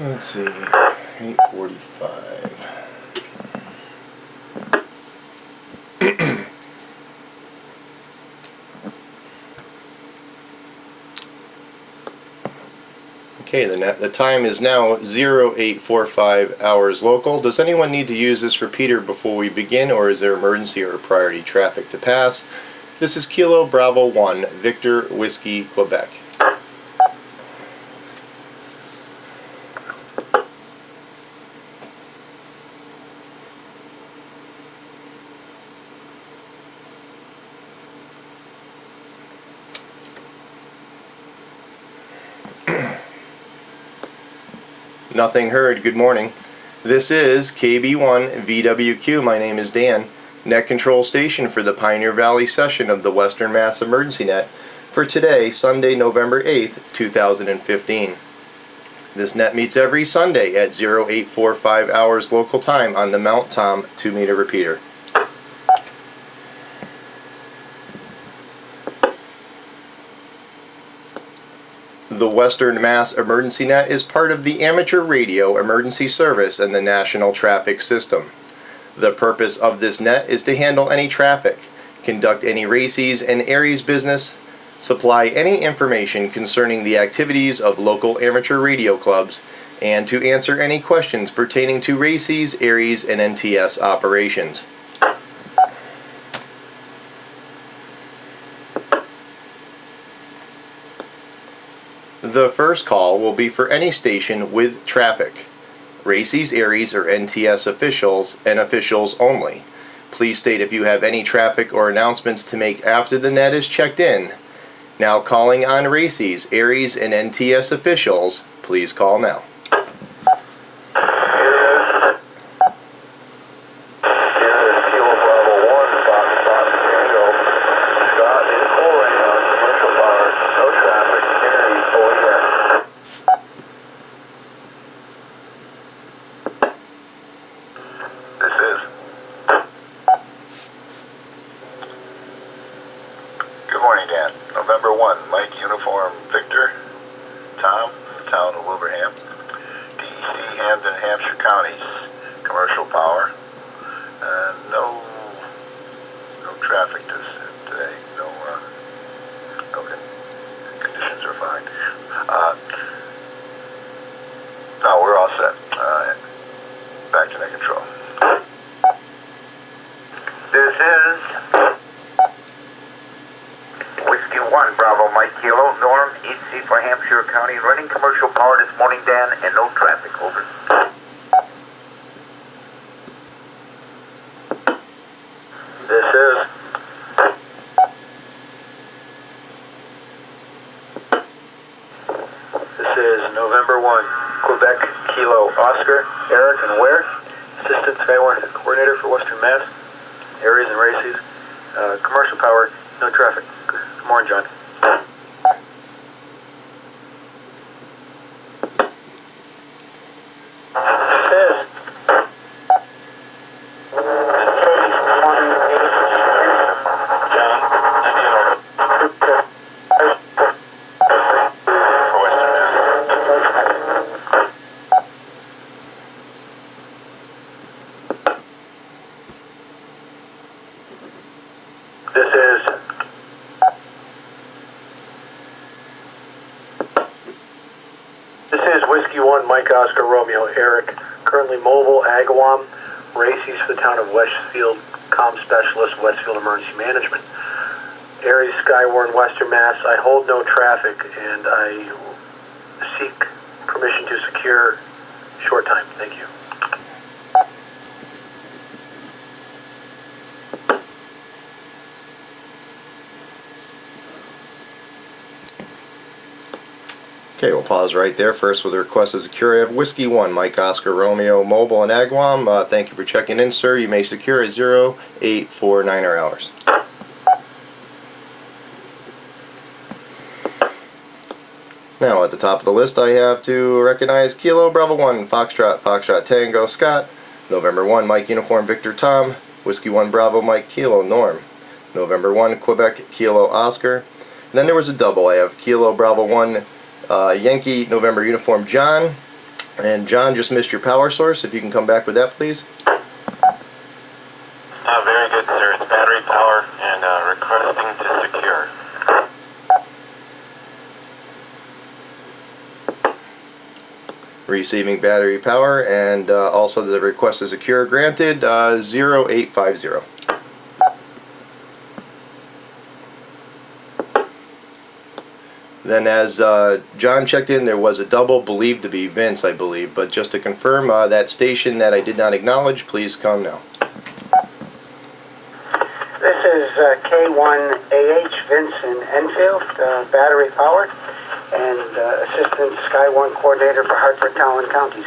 Let's see, 8:45. Okay, the time is now 0845 hours local. Does anyone need to use this repeater before we begin, or is there emergency or priority traffic to pass? This is Kilo Bravo 1, Victor Whiskey, Quebec. Nothing heard. Good morning. This is KB1 VWQ. My name is Dan, Net Control Station for the Pioneer Valley session of the Western Mass Emergency Net for today, Sunday, November 8th, 2015. This net meets every Sunday at 0845 hours local time on the Mount Tom 2-meter repeater. The Western Mass Emergency Net is part of the Amateur Radio Emergency Service and the National Traffic System. The purpose of this net is to handle any traffic, conduct any RACES and ARES business, supply any information concerning the activities of local amateur radio clubs, and to answer any questions pertaining to RACES, ARES, and NTS operations. The first call will be for any station with traffic, RACES, ARES, or NTS officials, and officials only. Please state if you have any traffic or announcements to make after the net is checked in. Now calling on RACES, ARES, and NTS officials, please call now. Good morning, Dan. November 1, Mike Uniform Victor, Tom, Town of Wilbraham, DEC, Hampden, Hampshire Counties, Commercial Power. No traffic today. No conditions are fine. No, we're all set. Back to net control. This is Whiskey 1, Bravo, Mike Kilo, Norm, EC for Hampshire County, running commercial power this morning, Dan, and no traffic, over. This is November 1, Quebec, Kilo, Oscar, Eric, and Ware, Assistant Skywarn Coordinator for Western Mass, ARES and RACES, commercial power, no traffic. Good morning, John. This is Whiskey 1, Mike Oscar Romeo Eric, currently mobile, Agawam, RACES for the town of Westfield, comm specialist, Westfield Emergency Management. ARES, Skywarn, Western Mass. I hold no traffic and I seek permission to secure short time. Thank you. Okay, we'll pause right there. First with the request to secure, I have Whiskey 1, Mike Oscar Romeo, mobile and Agawam. Thank you for checking in, sir. You may secure at 0849 hours. Now at the top of the list I have to recognize Kilo Bravo 1, Foxtrot Tango, Scott. November 1, Mike Uniform Victor Tom. Whiskey 1 Bravo Mike Kilo Norm. November 1, Quebec Kilo Oscar. And then there was a double. I have Kilo Bravo 1 Yankee November Uniform John, And John just missed your power source. If you can come back with that, please. Very good, sir. It's battery power and requesting to secure. Receiving battery power, and also the request is secure. Granted, 0850. Then as John checked in, there was a double believed to be Vince, I believe. But just to confirm, that station that I did not acknowledge, please come now. This is K1AH Vincent Enfield, battery power, and Assistant Sky One Coordinator for Hartford Town and Counties.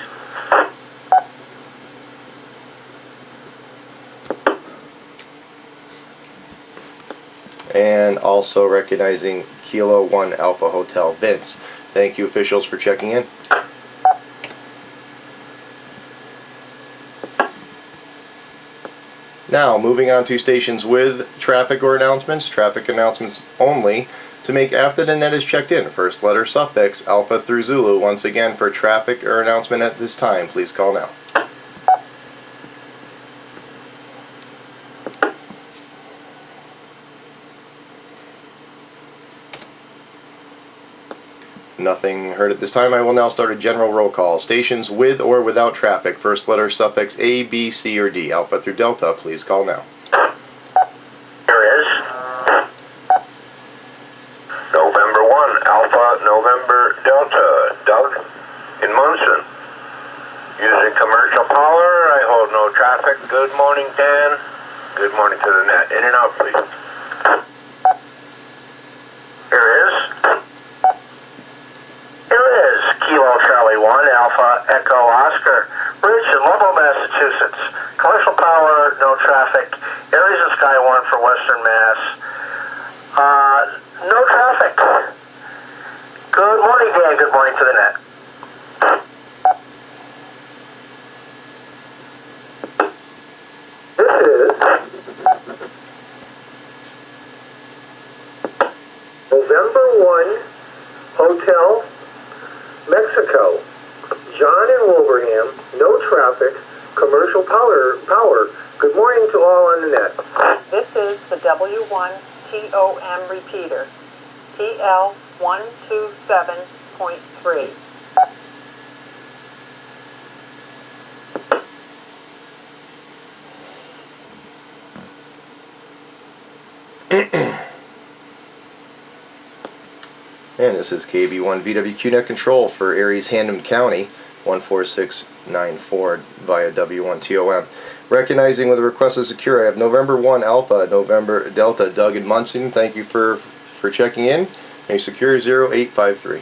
And also recognizing Kilo 1 Alpha Hotel Vince. Thank you, officials, for checking in. Now, moving on to stations with traffic or announcements, traffic announcements only, to make after the net is checked in. First letter suffix, Alpha through Zulu. Once again, for traffic or announcement at this time, please call now. Nothing heard at this time. I will now start a general roll call. Stations with or without traffic. First letter suffix A, B, C, or D. Alpha through Delta. Please call now. ARES. November 1, Alpha, November Delta. Doug in Munson. Using commercial power, I hold no traffic. Good morning, Dan. Good morning to the net. In and out, please. ARES. Kilo Charlie 1, Alpha Echo Oscar, Ridge in Lovell, Massachusetts. Commercial power, no traffic. Aries and Sky 1 for Western Mass. No traffic. Good morning, Dan. Good morning to the net. This is November 1, Hotel Mexico. John in Wolverham, no traffic, commercial power. Good morning to all on the net. This is the W1TOM repeater, TL127.3. And this is KB1VWQ Net Control for ARES Hampden County, 14694 via W1TOM. Recognizing with a request to secure, I have November 1 Alpha, November Delta, Doug in Munson. Thank you for checking in. And secure 0853.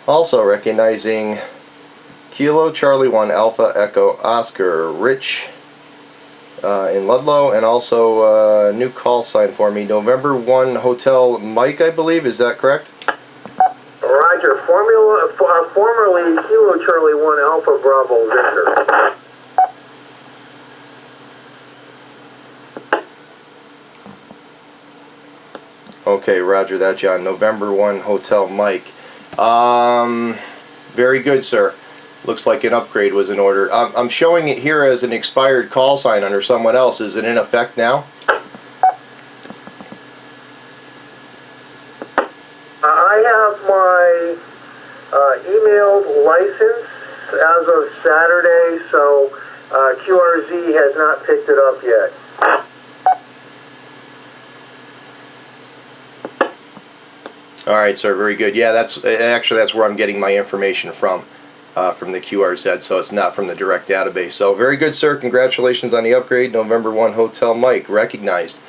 Also recognizing Kilo Charlie 1 Alpha Echo Oscar Rich in Ludlow, and also a new call sign for me, November 1 Hotel Mike, I believe. Is that correct? Roger, formerly Kilo Charlie 1 Alpha Bravo Victor. Okay, roger that, John. November 1 Hotel Mike. Very good, sir. Looks like an upgrade was in order. I'm showing it here as an expired call sign under someone else. Is it in effect now? I have my emailed license as of Saturday, so QRZ has not picked it up yet. All right, sir. Very good. Yeah, that's where I'm getting my information from the QRZ, so it's not from the direct database. So very good, sir. Congratulations on the upgrade. November 1 Hotel Mike recognized.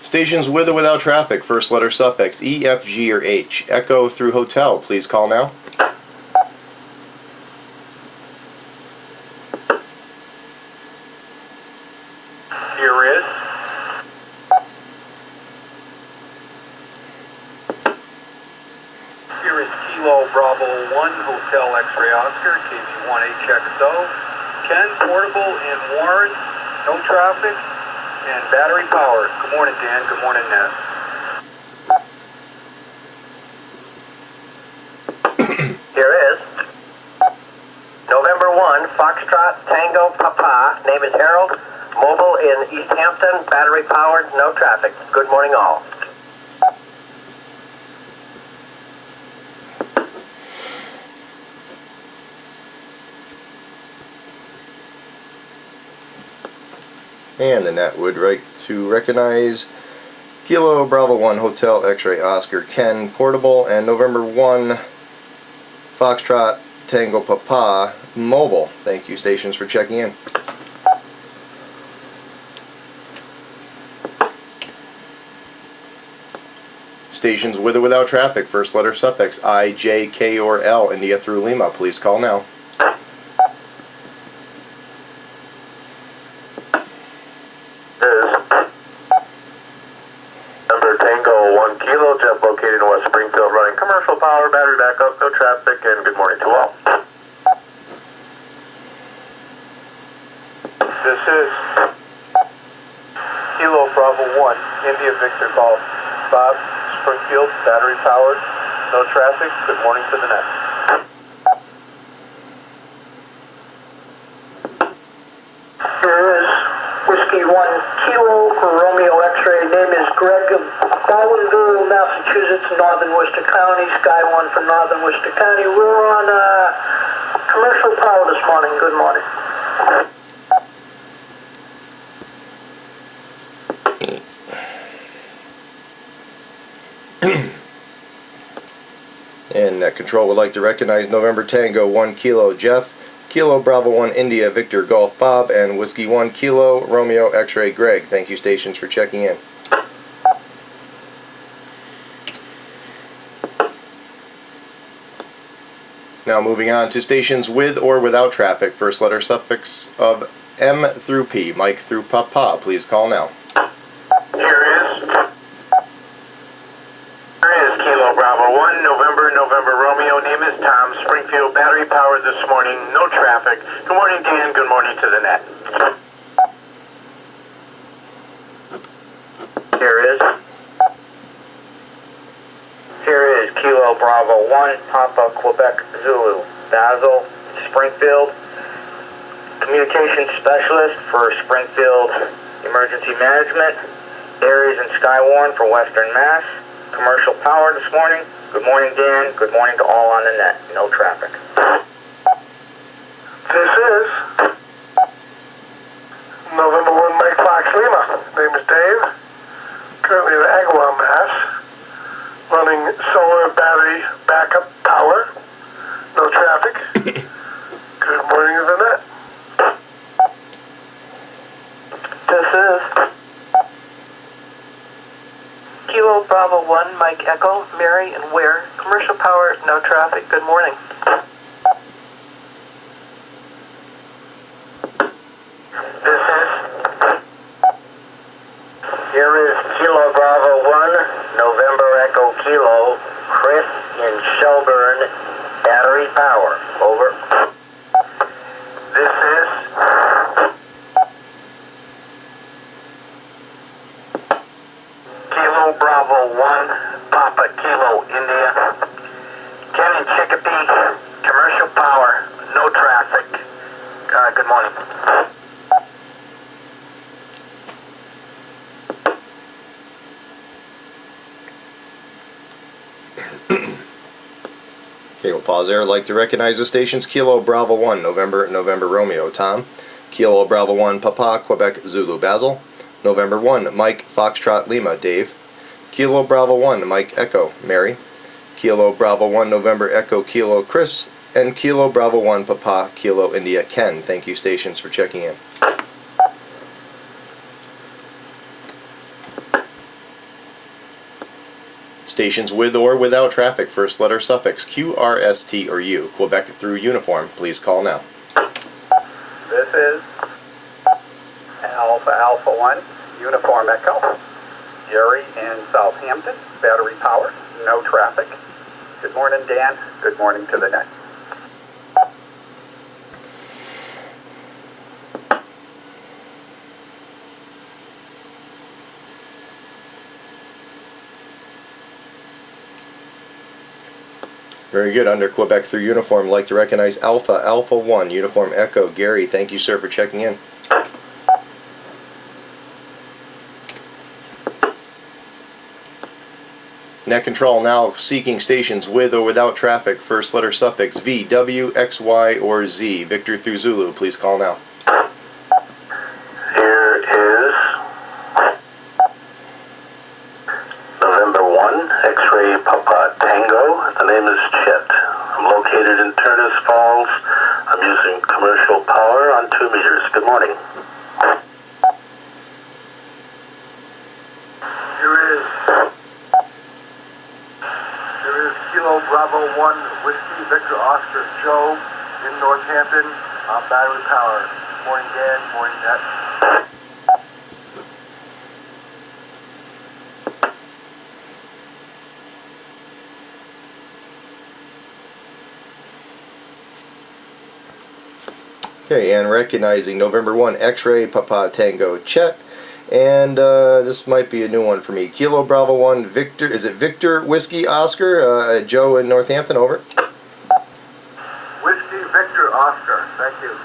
Stations with or without traffic. First letter suffix E, F, G, or H. Echo through hotel. Please call now. Here is. Here Here is Kilo Bravo 1 Hotel X-Ray Oscar, KB1HXO. Ken, portable in Warren, no traffic, and battery powered. Good morning, Dan. Good morning, Ned. Here is November 1, Foxtrot Tango Papa. Name is Harold. Mobile in East Hampton. Battery powered. No traffic. Good morning, all. And the net would like to recognize Kilo Bravo 1 Hotel X-Ray Oscar Ken portable and November 1 Foxtrot Tango Papa mobile. Thank you, stations, for checking in. Stations with or without traffic, first letter suffix I, J, K, or L, India through Lima. Please call now. Number Tango 1 Kilo, jet located in West Springfield, running commercial power, battery backup, no traffic, and good morning to all. This is Kilo Bravo 1, India Victor Golf, Bob, Springfield, battery powered, no traffic. Good morning to the net. Here is Whiskey 1 Kilo Romeo X-Ray. Name is Greg of Baldwinville, Massachusetts, Northern Worcester County. Sky 1 from Northern Worcester County. We're on commercial power this morning. Good morning. And Net Control would like to recognize November Tango 1 Kilo Jeff, Kilo Bravo 1 India Victor Golf Bob, and Whiskey 1 Kilo Romeo X-Ray Greg. Thank you, stations, for checking in. Now moving on to stations with or without traffic, first letter suffix of M through P, Mike through Papa. Please call now. Here is Kilo Bravo 1, November Romeo. Name is Tom, Springfield, battery powered this morning, no traffic. Good morning, Dan. Good morning to the net. Here is Kilo Bravo 1, Papa Quebec Zulu, Basil, Springfield. Communications specialist for Springfield Emergency Management. ARES and Skywarn for Western Mass. Commercial power this morning. Good morning, Dan. Good morning to all on the net. No traffic. This is November 1 Mike Fox Lima. Name is Dave. Currently in Agawam, Mass. Running solar battery backup power. No traffic. Good morning to the net. This is Kilo Bravo 1 Mike Echo, Mary, and Ware. Commercial power, no traffic. Good morning. Here is Kilo Bravo 1, November Echo Kilo, Chris in Shelburne, battery power. Over. This is Kilo Bravo 1, Papa Kilo India. Ken in Chicopee, commercial power, no traffic. Good morning. Okay, we'll pause there. I'd like to recognize the stations Kilo Bravo 1 November Romeo Tom, Kilo Bravo 1 Papa Quebec Zulu Basil, November 1 Mike Foxtrot Lima Dave, Kilo Bravo 1 Mike Echo Mary, Kilo Bravo 1 November Echo Kilo Chris, and Kilo Bravo 1 Papa Kilo India Ken. Thank you, stations, for checking in. Stations with or without traffic, first letter suffix Q, R, S, T, or U, Quebec through uniform. Please call now. This is Alpha 1, Uniform Echo, Jerry in Southampton, battery powered, no traffic. Good morning, Dan. Good morning to the net. Very good. Under Quebec through uniform, I'd like to recognize Alpha, Alpha 1, Uniform Echo. Gary, thank you, sir, for checking in. Net control now seeking stations with or without traffic. First letter suffix V, W, X, Y, or Z. Victor through Zulu. Please call now. Here is November 1, X-ray Papa Tango. The name is Chet. I'm located in Turners Falls. I'm using commercial power on 2 meters. Good morning. Here is Kilo Bravo 1 Whiskey Victor Oscar Joe in Northampton on battery power. Morning Dan, morning Net. Okay, and recognizing November 1, X-ray Papa Tango Chet. And this might be a new one for me. Kilo Bravo 1 Victor, is it Victor Whiskey Oscar? Joe in Northampton, over. Whiskey Victor Oscar, thank you.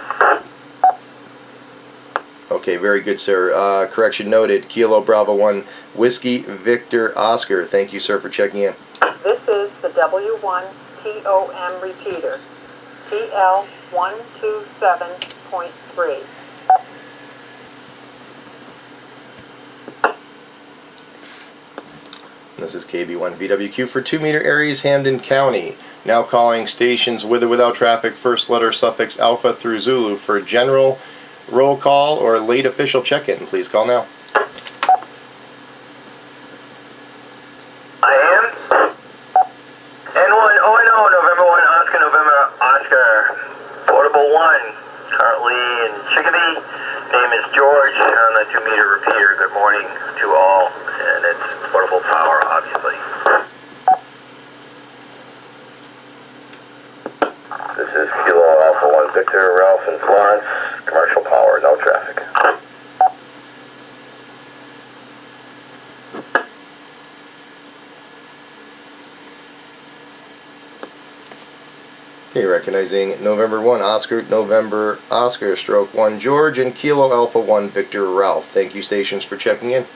Okay, very good, sir. Correction noted. Kilo Bravo 1 Whiskey Victor Oscar. Thank you, sir, for checking in. This is the W1TOM repeater, TL127.3. This is KB1VWQ for 2 meter ARES, Hampden County. Now calling stations with or without traffic, first letter suffix Alpha through Zulu for general roll call or late official check-in. Please call now. I am. N1 ONO, November 1, Oscar, November Oscar. Portable 1, currently in Chicopee. Name is George on the 2 meter repeater. Good morning to all. And it's portable power, obviously. This is Kilo Alpha 1 Victor, Ralph in Florence. Commercial power, no traffic. Okay, recognizing November 1 Oscar, November Oscar, stroke 1 George, and Kilo Alpha 1 Victor Ralph. Thank you, stations, for checking in.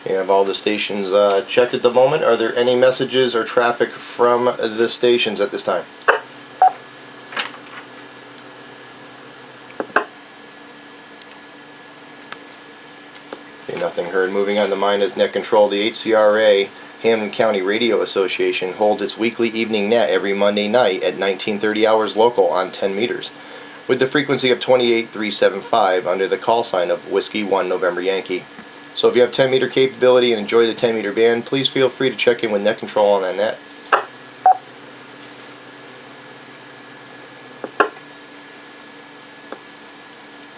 We have all the stations checked at the moment. Are there any messages or traffic from the stations at this time? Okay, nothing heard. Moving on to mine is net control. The HCRA, Hampden County Radio Association, holds its weekly evening net every Monday night at 1930 hours local on 10 meters, with the frequency of 28375 under the call sign of Whiskey 1 November Yankee. So if you have 10 meter capability and enjoy the 10 meter band, please feel free to check in with net control on that net.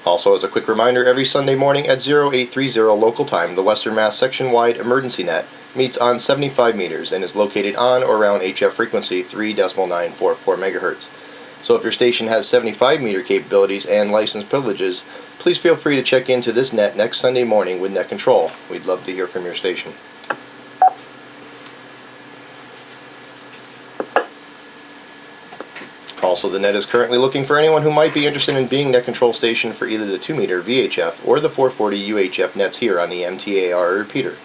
Also, as a quick reminder, every Sunday morning at 0830 local time, the Western Mass section-wide emergency net meets on 75 meters and is located on or around HF frequency 3.944 MHz. So if your station has 75 meter capabilities and license privileges, please feel free to check into this net next Sunday morning with net control. We'd love to hear from your station. Also, the net is currently looking for anyone who might be interested in being net control station for either the 2 meter VHF or the 440 UHF nets here on the MTAR repeater.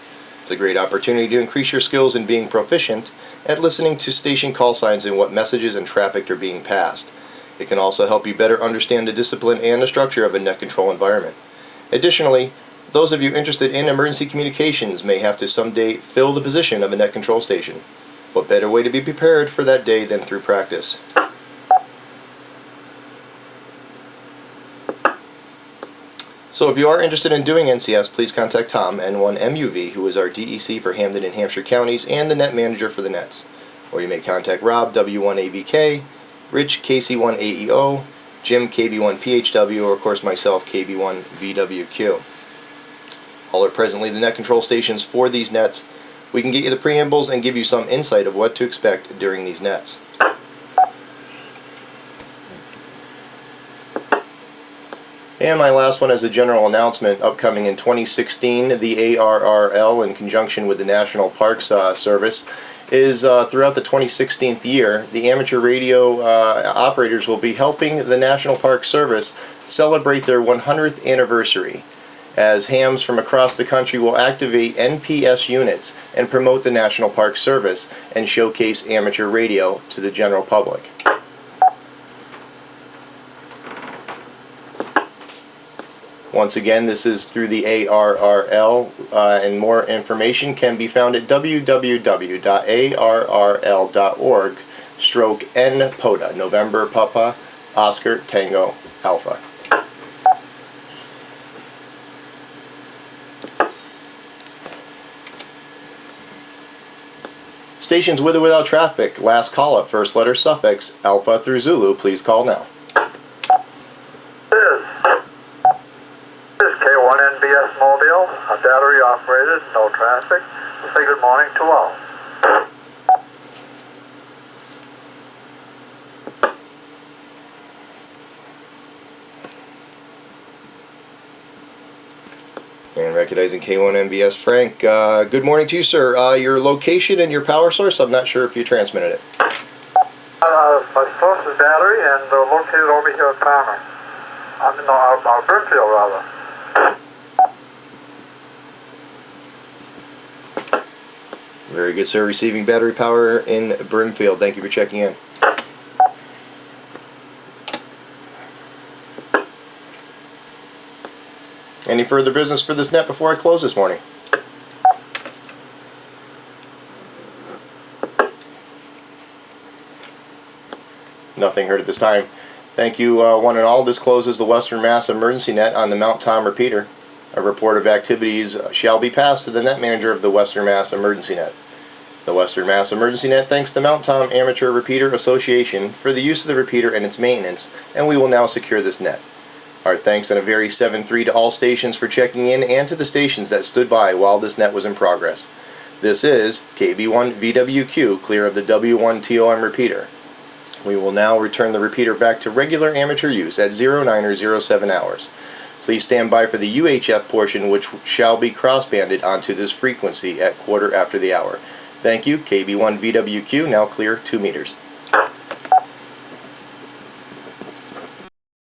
It's a great opportunity to increase your skills in being proficient at listening to station call signs and what messages and traffic are being passed. It can also help you better understand the discipline and the structure of a net control environment. Additionally, those of you interested in emergency communications may have to someday fill the position of a net control station. What better way to be prepared for that day than through practice? So if you are interested in doing NCS, please contact Tom, N1MUV, who is our DEC for Hampden and Hampshire counties and the net manager for the nets. Or you may contact Rob, W1AVK, Rich, KC1AEO, Jim, KB1PHW, or of course myself, KB1VWQ. All are presently the net control stations for these nets. We can get you the preambles and give you some insight of what to expect during these nets. And my last one is a general announcement upcoming in 2016. The ARRL, in conjunction with the National Parks Service, is throughout the 2016 year, the amateur radio operators will be helping the National Park Service celebrate their 100th anniversary, as hams from across the country will activate NPS units and promote the National Park Service and showcase amateur radio to the general public. Once again, this is through the ARRL, and more information can be found at www.arrl.org/NPOTA, November Papa, Oscar Tango Alpha. Stations with or without traffic, last call up, first letter suffix, Alpha through Zulu, please call now. This is K1NBS Mobile, a battery operated, no traffic. Say good morning to all. And recognizing K1NBS, Frank, good morning to you, sir. Your location and your power source, I'm not sure if you transmitted it. My source is battery, and they're located over here at Palmer. Brimfield, rather. Very good, sir. Receiving battery power in Brimfield. Thank you for checking in. Any further business for this net before I close this morning? Nothing heard at this time. Thank you, one and all. This closes the Western Mass Emergency Net on the Mount Tom repeater. A report of activities shall be passed to the net manager of the Western Mass Emergency Net. The Western Mass Emergency Net thanks the Mount Tom Amateur Repeater Association for the use of the repeater and its maintenance, and we will now secure this net. Our thanks and a very 7-3 to all stations for checking in and to the stations that stood by while this net was in progress. This is KB1VWQ, clear of the W1TOM repeater. We will now return the repeater back to regular amateur use at 09 or 07 hours. Please stand by for the UHF portion, which shall be cross-banded onto this frequency at quarter after the hour. Thank you, KB1VWQ, now clear 2 meters.